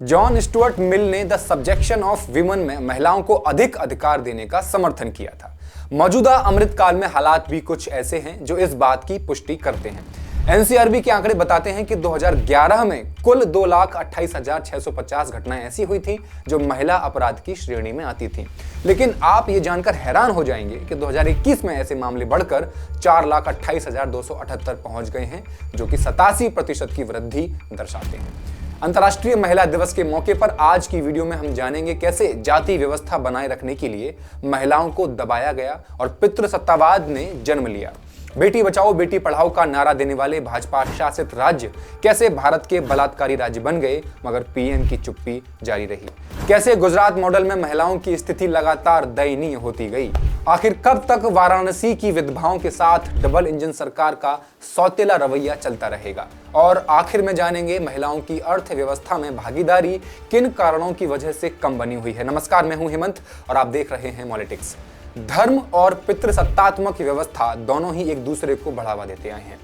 John Stuart Mill ने the subjection of women में महिलाओं को अधिक अधिकार देने का समर्थन किया था। मौजूदा अमृतकाल में हालात भी कुछ ऐसे हैं जो इस बात की पुष्टि करते हैं। एनसीआरबी के आंकड़े बताते हैं कि 2011 में कुल 2,28,650 घटनाएं ऐसी हुई थी जो महिला अपराध की श्रेणी में आती थी। लेकिन आप ये जानकर हैरान हो जाएंगे कि 2021 में ऐसे मामले बढ़कर 4,28,278 पहुंच गए हैं, जो कि 87% की वृद्धि दर्शाते हैं। अंतर्राष्ट्रीय महिला दिवस के मौके पर आज की वीडियो में हम जानेंगे कैसे जाति व्यवस्था बनाए रखने के लिए महिलाओं को दबाया गया और पितृसत्तावाद ने जन्म लिया। बेटी बचाओ बेटी पढ़ाओ का नारा देने वाले भाजपा शासित राज्य कैसे भारत के बलात्कारी राज्य बन गए, मगर पीएम की चुप्पी जारी रही। कैसे गुजरात मॉडल में महिलाओं की स्थिति लगातार दयनीय होती गई। आखिर कब तक वाराणसी की विधवाओं के साथ डबल इंजन सरकार का सौतेला रवैया चलता रहेगा। और आखिर में जानेंगे महिलाओं की अर्थव्यवस्था में भागीदारी किन कारणों की वजह से कम बनी हुई है। नमस्कार, मैं हूं हेमंत और आप देख रहे हैं मॉलिटिक्स। धर्म और पितृसत्तात्मक व्यवस्था दोनों ही एक दूसरे को बढ़ावा देते आए हैं।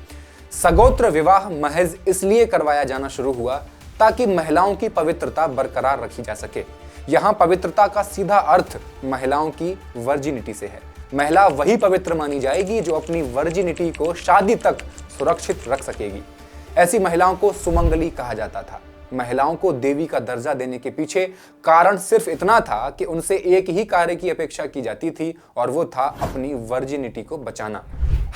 सगोत्र विवाह महज इसलिए करवाया जाना शुरू हुआ ताकि महिलाओं की पवित्रता बरकरार रखी जा सके। यहाँ पवित्रता का सीधा अर्थ महिलाओं की वर्जिनिटी से है। महिला वही पवित्र मानी जाएगी जो अपनी वर्जिनिटी को शादी तक सुरक्षित रख सकेगी। ऐसी महिलाओं को सुमंगली कहा जाता था। महिलाओं को देवी का दर्जा देने के पीछे कारण सिर्फ इतना था कि उनसे एक ही कार्य की अपेक्षा की जाती थी और वो था अपनी वर्जिनिटी को बचाना।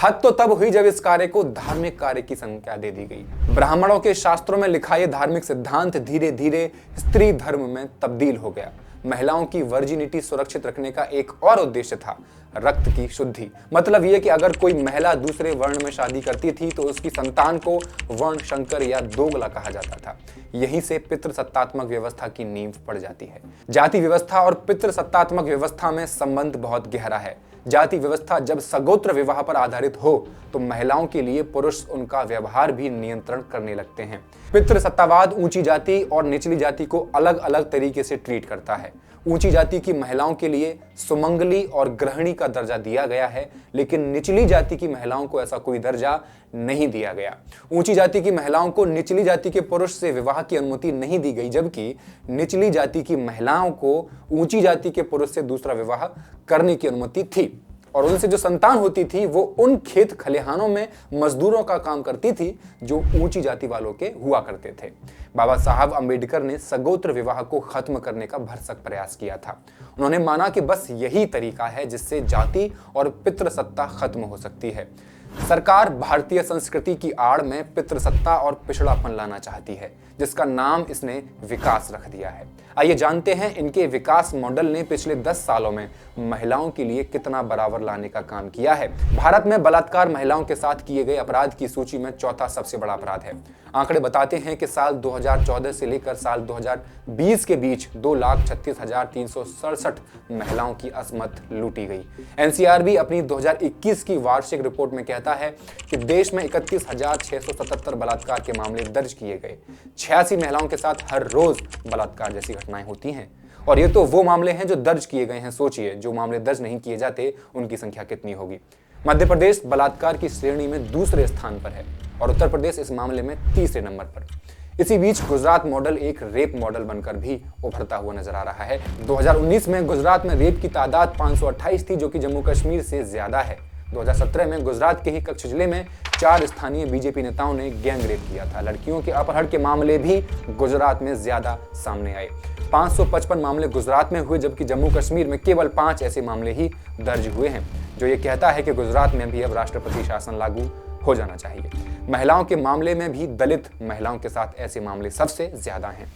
हद तो तब हुई जब इस कार्य को धार्मिक कार्य की संज्ञा दे दी गई। ब्राह्मणों के शास्त्रों में लिखा यह धार्मिक सिद्धांत धीरे धीरे स्त्री धर्म में तब्दील हो गया। महिलाओं की वर्जिनिटी सुरक्षित रखने का एक और उद्देश्य था रक्त की शुद्धि। मतलब यह कि अगर कोई महिला दूसरे वर्ण में शादी करती थी तो उसकी संतान को वर्ण शंकर या दोगला कहा जाता था। यहीं से पितृसत्तात्मक व्यवस्था की नींव पड़ जाती है। जाति व्यवस्था और पितृसत्तात्मक व्यवस्था में संबंध बहुत गहरा है। जाति व्यवस्था जब सगोत्र विवाह पर आधारित हो तो महिलाओं के लिए पुरुष उनका व्यवहार भी नियंत्रण करने लगते हैं। पितृसत्तावाद ऊंची जाति और निचली जाति को अलग अलग तरीके से ट्रीट करता है। ऊंची जाति की महिलाओं के लिए सुमंगली और गृहिणी का दर्जा दिया गया है, लेकिन निचली जाति की महिलाओं को ऐसा कोई दर्जा नहीं दिया गया। ऊंची जाति की महिलाओं को निचली जाति के पुरुष से विवाह की अनुमति नहीं दी गई, जबकि निचली जाति की महिलाओं को ऊंची जाति के पुरुष से दूसरा विवाह करने की अनुमति थी और उनसे जो संतान होती थी वो उन खेत खलिहानों में मजदूरों का काम करती थी जो ऊंची जाति वालों के हुआ करते थे। बाबा साहब अंबेडकर ने सगोत्र विवाह को खत्म करने का भरसक प्रयास किया था। उन्होंने माना कि बस यही तरीका है जिससे जाति और पितृसत्ता खत्म हो सकती है। सरकार भारतीय संस्कृति की आड़ में पितृसत्ता और पिछड़ापन लाना चाहती है, जिसका नाम इसने विकास रख दिया है। आइए जानते हैं इनके विकास मॉडल ने पिछले 10 सालों में महिलाओं के लिए कितना बराबर लाने का काम किया है। भारत में बलात्कार महिलाओं के साथ किए गए अपराध की सूची में चौथा सबसे बड़ा अपराध है। आंकड़े बताते हैं कि साल 2014 से लेकर साल 2020 के बीच 2,36,367 महिलाओं की असमत लूटी गई। एनसीआरबी अपनी 2021 की वार्षिक रिपोर्ट में कहता है कि देश में 31,677 बलात्कार के मामले दर्ज किए गए। 86 महिलाओं के साथ हर रोज बलात्कार जैसी घटनाएं होती हैं। और ये तो वो मामले हैं जो दर्ज किए गए हैं। सोचिए, जो मामले दर्ज नहीं किए जाते उनकी संख्या कितनी होगी। मध्य प्रदेश बलात्कार की श्रेणी में दूसरे स्थान पर है और उत्तर प्रदेश इस मामले में तीसरे नंबर पर। इसी बीच गुजरात मॉडल एक रेप मॉडल बनकर भी उभरता हुआ नजर आ रहा है। 2019 में गुजरात में रेप की तादाद 528 थी, जो कि जम्मू कश्मीर से ज्यादा है। 2017 में गुजरात के ही कच्छ जिले में 4 स्थानीय बीजेपी नेताओं ने गैंग रेप किया था। लड़कियों के अपहरण के मामले भी गुजरात में ज्यादा सामने आए। 555 मामले गुजरात में हुए, जबकि जम्मू कश्मीर में केवल 5 ऐसे मामले ही दर्ज हुए हैं, जो ये कहता है कि गुजरात में भी अब राष्ट्रपति शासन लागू हो जाना चाहिए। महिलाओं के मामले में भी दलित महिलाओं के साथ ऐसे मामले सबसे ज्यादा हैं।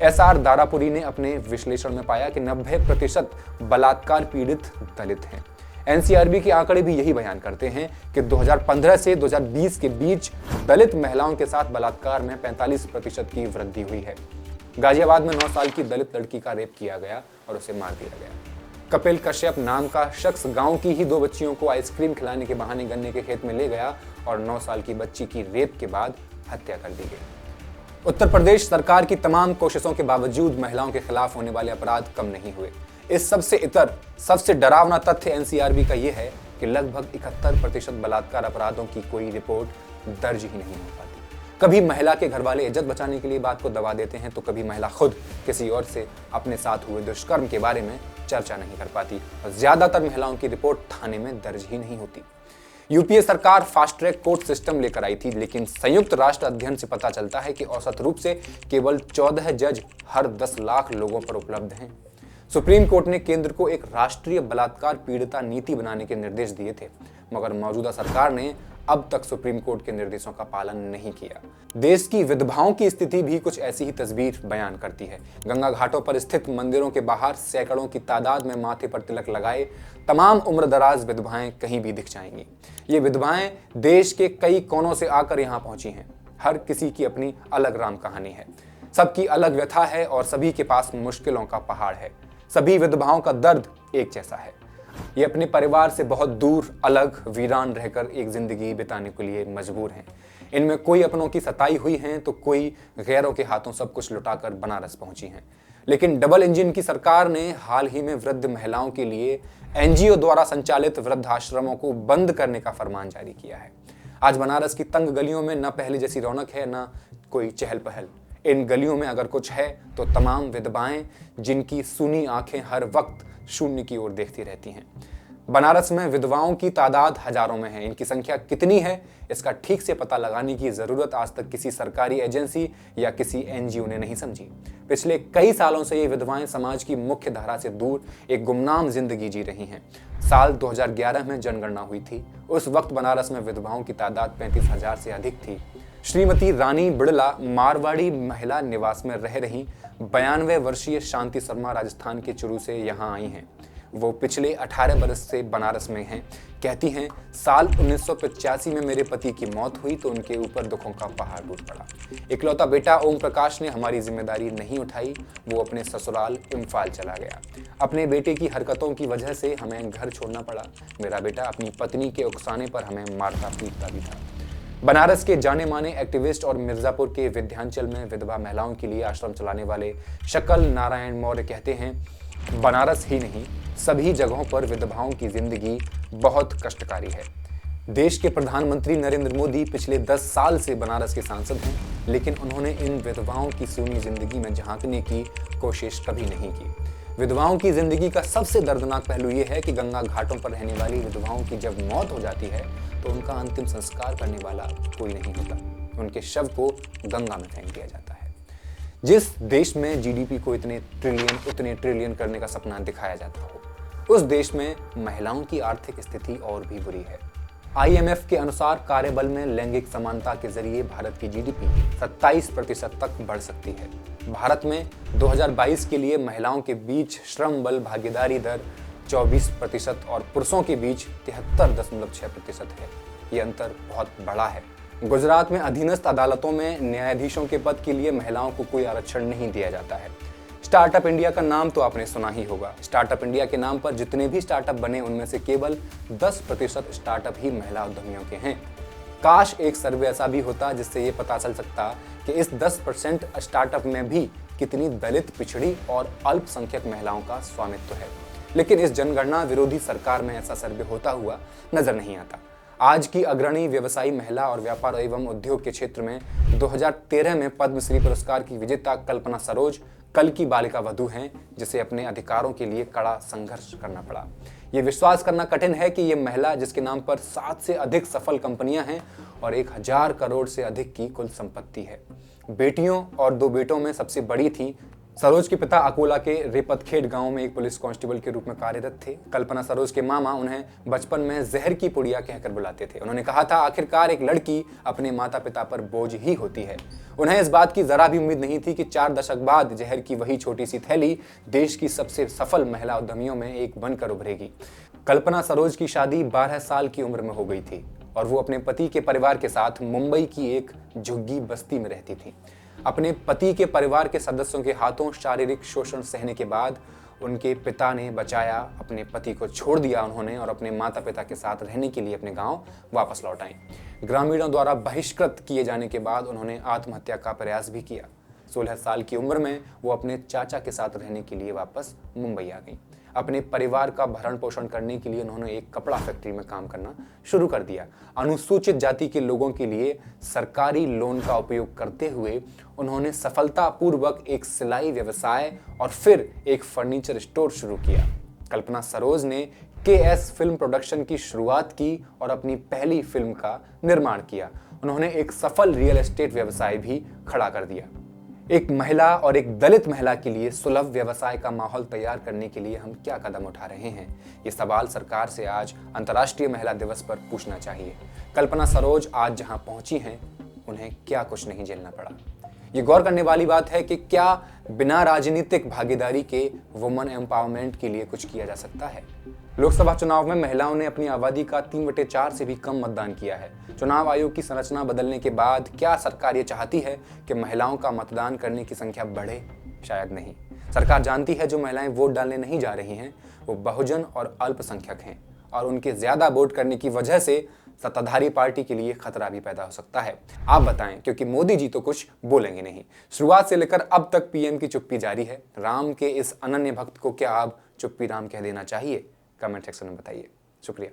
एसआर दारापुरी ने अपने विश्लेषण में पाया कि 90% बलात्कार पीड़ित दलित हैं। एनसीआरबी के आंकड़े भी यही बयान करते हैं कि 2015 से 2020 के बीच दलित महिलाओं के साथ बलात्कार में 45% की वृद्धि हुई है। गाजियाबाद में 9 साल की दलित लड़की का रेप किया गया और उसे मार दिया गया। कपिल कश्यप नाम का शख्स गांव की ही 2 बच्चियों को आइसक्रीम खिलाने के बहाने गन्ने के खेत में ले गया और 9 साल की बच्ची की रेप के बाद हत्या कर दी गई। उत्तर प्रदेश सरकार की तमाम कोशिशों के बावजूद महिलाओं के खिलाफ होने वाले अपराध कम नहीं हुए। इस सबसे इतर सबसे डरावना तथ्य एनसीआरबी का यह है कि लगभग 71% बलात्कार अपराधों की कोई रिपोर्ट दर्ज ही नहीं हो पाती। कभी महिला के घर वाले इज्जत बचाने के लिए बात को दबा देते हैं, तो कभी महिला खुद किसी और से अपने साथ हुए दुष्कर्म के बारे में चर्चा नहीं कर पाती और ज्यादातर महिलाओं की रिपोर्ट थाने में दर्ज ही नहीं होती। यूपीए सरकार फास्ट ट्रैक कोर्ट सिस्टम लेकर आई थी, लेकिन संयुक्त राष्ट्र अध्ययन से पता चलता है कि औसत रूप से केवल 14 जज हर 10 लाख लोगों पर उपलब्ध हैं। सुप्रीम कोर्ट ने केंद्र को एक राष्ट्रीय बलात्कार पीड़िता नीति बनाने के निर्देश दिए थे, मगर मौजूदा सरकार ने अब तक सुप्रीम कोर्ट के निर्देशों का पालन नहीं किया। देश की विधवाओं की स्थिति भी कुछ ऐसी ही तस्वीर बयान करती है। गंगा घाटों पर स्थित मंदिरों के बाहर सैकड़ों की तादाद में माथे पर तिलक लगाए तमाम उम्रदराज विधवाएं कहीं भी दिख जाएंगी। ये विधवाएं देश के कई कोनों से आकर यहाँ पहुंची हैं। हर किसी की अपनी अलग राम कहानी है, सबकी अलग व्यथा है और सभी के पास मुश्किलों का पहाड़ है। सभी विधवाओं का दर्द एक जैसा है। ये अपने परिवार से बहुत दूर अलग वीरान रहकर एक जिंदगी बिताने के लिए मजबूर हैं। इनमें कोई अपनों की सताई हुई है तो कोई गैरों के हाथों सब कुछ लुटाकर बनारस पहुंची हैं। लेकिन डबल इंजन की सरकार ने हाल ही में वृद्ध महिलाओं के लिए एनजीओ द्वारा संचालित वृद्धाश्रमों को बंद करने का फरमान जारी किया है। आज बनारस की तंग गलियों में न पहले जैसी रौनक है, न कोई चहल पहल। इन गलियों में अगर कुछ है तो तमाम विधवाएं जिनकी सूनी आंखें हर वक्त शून्य की ओर देखती रहती हैं। बनारस में विधवाओं की तादाद हजारों में है। इनकी संख्या कितनी है इसका ठीक से पता लगाने की जरूरत आज तक किसी सरकारी एजेंसी या किसी एनजीओ ने नहीं समझी। पिछले कई सालों से ये विधवाएं समाज की मुख्य धारा से दूर एक गुमनाम जिंदगी जी रही हैं। साल 2011 में जनगणना हुई थी। उस वक्त बनारस में विधवाओं की तादाद 35,000 से अधिक थी। श्रीमती रानी बिड़ला मारवाड़ी महिला निवास में रह रही 92 वर्षीय शांति शर्मा राजस्थान के चुरू से यहाँ आई हैं। वो पिछले 18 बरस से बनारस में हैं। कहती हैं, साल 1985 में मेरे पति की मौत हुई तो उनके ऊपर दुखों का पहाड़ टूट पड़ा। इकलौता बेटा ओम प्रकाश ने हमारी जिम्मेदारी नहीं उठाई। वो अपने ससुराल इम्फाल चला गया। अपने बेटे की हरकतों की वजह से हमें घर छोड़ना पड़ा। मेरा बेटा अपनी पत्नी के उकसाने पर हमें मारता पीटता भी था। बनारस के जाने माने एक्टिविस्ट और मिर्जापुर के विंध्याचल में विधवा महिलाओं के लिए आश्रम चलाने वाले शकल नारायण मौर्य कहते हैं, बनारस ही नहीं सभी जगहों पर विधवाओं की जिंदगी बहुत कष्टकारी है। देश के प्रधानमंत्री नरेंद्र मोदी पिछले 10 साल से बनारस के सांसद हैं, लेकिन उन्होंने इन विधवाओं की सूनी जिंदगी में झांकने की कोशिश कभी नहीं की। विधवाओं की जिंदगी का सबसे दर्दनाक पहलू यह है कि गंगा घाटों पर रहने वाली विधवाओं की जब मौत हो जाती है तो उनका अंतिम संस्कार करने वाला कोई नहीं होता। उनके शव को गंगा में फेंक दिया जाता है। जिस देश में जीडीपी को उतने ट्रिलियन करने का सपना दिखाया जाता हो, उस देश में महिलाओं की आर्थिक स्थिति और भी बुरी है। आईएमएफ के अनुसार कार्यबल में लैंगिक समानता के जरिए भारत की जीडीपी 27% तक बढ़ सकती है। भारत में 2022 के लिए महिलाओं के बीच श्रम बल भागीदारी दर 24% और पुरुषों के बीच 73.6% है। ये अंतर बहुत बड़ा है। गुजरात में अधीनस्थ अदालतों में न्यायाधीशों के पद के लिए महिलाओं को कोई आरक्षण नहीं दिया जाता है। स्टार्टअप इंडिया का नाम तो आपने सुना ही होगा। स्टार्टअप इंडिया के नाम पर जितने भी स्टार्टअप बने उनमें से केवल 10% स्टार्टअप ही महिला उद्यमियों के हैं। काश एक सर्वे ऐसा भी होता जिससे ये पता चल सकता कि इस 10% स्टार्टअप में भी कितनी दलित, पिछड़ी और अल्पसंख्यक महिलाओं का स्वामित्व है। लेकिन इस जनगणना विरोधी सरकार में ऐसा सर्वे होता हुआ नजर नहीं आता। आज की अग्रणी व्यवसायी महिला और व्यापार एवं उद्योग के क्षेत्र में 2013 में पद्मश्री पुरस्कार की विजेता कल्पना सरोज कल की बालिका वधू हैं, जिसे अपने अधिकारों के लिए कड़ा संघर्ष करना पड़ा। ये विश्वास करना कठिन है कि ये महिला, जिसके नाम पर 7 से अधिक सफल कंपनियां हैं और 1000 करोड़ से अधिक की कुल संपत्ति है, बेटियों और 2 बेटों में सबसे बड़ी थी। सरोज के पिता अकोला के रेपतखेड़ गांव में एक पुलिस कांस्टेबल के रूप में कार्यरत थे। कल्पना सरोज के मामा उन्हें बचपन में जहर की पुड़िया कहकर बुलाते थे। उन्होंने कहा था, आखिरकार एक लड़की अपने माता पिता पर बोझ ही होती है। उन्हें इस बात की जरा भी उम्मीद नहीं थी कि 4 दशक बाद जहर की वही छोटी सी थैली देश की सबसे सफल महिला उद्यमियों में एक बनकर उभरेगी। कल्पना सरोज की शादी 12 साल की उम्र में हो गई थी और वो अपने पति के परिवार के साथ मुंबई की एक झुग्गी बस्ती में रहती थी। अपने पति के परिवार के सदस्यों के हाथों शारीरिक शोषण सहने के बाद उनके पिता ने बचाया, अपने पति को छोड़ दिया उन्होंने और अपने माता पिता के साथ रहने के लिए अपने गांव वापस लौट आए। ग्रामीणों द्वारा बहिष्कृत किए जाने के बाद उन्होंने आत्महत्या का प्रयास भी किया। 16 साल की उम्र में वो अपने चाचा के साथ रहने के लिए वापस मुंबई आ गई। अपने परिवार का भरण पोषण करने के लिए उन्होंने एक कपड़ा फैक्ट्री में काम करना शुरू कर दिया। अनुसूचित जाति के लोगों के लिए सरकारी लोन का उपयोग करते हुए उन्होंने सफलतापूर्वक एक सिलाई व्यवसाय और फिर एक फर्नीचर स्टोर शुरू किया। कल्पना सरोज ने KS फिल्म प्रोडक्शन की शुरुआत की और अपनी पहली फिल्म का निर्माण किया। उन्होंने एक सफल रियल एस्टेट व्यवसाय भी खड़ा कर दिया। एक महिला और एक दलित महिला के लिए सुलभ व्यवसाय का माहौल तैयार करने के लिए हम क्या कदम उठा रहे हैं, ये सवाल सरकार से आज अंतर्राष्ट्रीय महिला दिवस पर पूछना चाहिए। कल्पना सरोज आज जहां पहुंची हैं, उन्हें क्या कुछ नहीं झेलना पड़ा। ये गौर करने वाली बात है कि क्या बिना राजनीतिक भागीदारी के वुमन एम्पावरमेंट के लिए कुछ किया जा सकता है। लोकसभा चुनाव में महिलाओं ने अपनी आबादी का 3/4 से भी कम मतदान किया है। चुनाव आयोग की संरचना बदलने के बाद क्या सरकार ये चाहती है कि महिलाओं का मतदान करने की संख्या बढ़े? शायद नहीं। सरकार जानती है जो महिलाएं वोट डालने नहीं जा रही हैं वो बहुजन और अल्पसंख्यक हैं और उनके ज्यादा वोट करने की वजह से सत्ताधारी पार्टी के लिए खतरा भी पैदा हो सकता है। आप बताएं, क्योंकि मोदी जी तो कुछ बोलेंगे नहीं। शुरुआत से लेकर अब तक पीएम की चुप्पी जारी है। राम के इस अनन्य भक्त को क्या अब चुप्पी राम कह देना चाहिए? कमेंट सेक्शन में बताइए। शुक्रिया।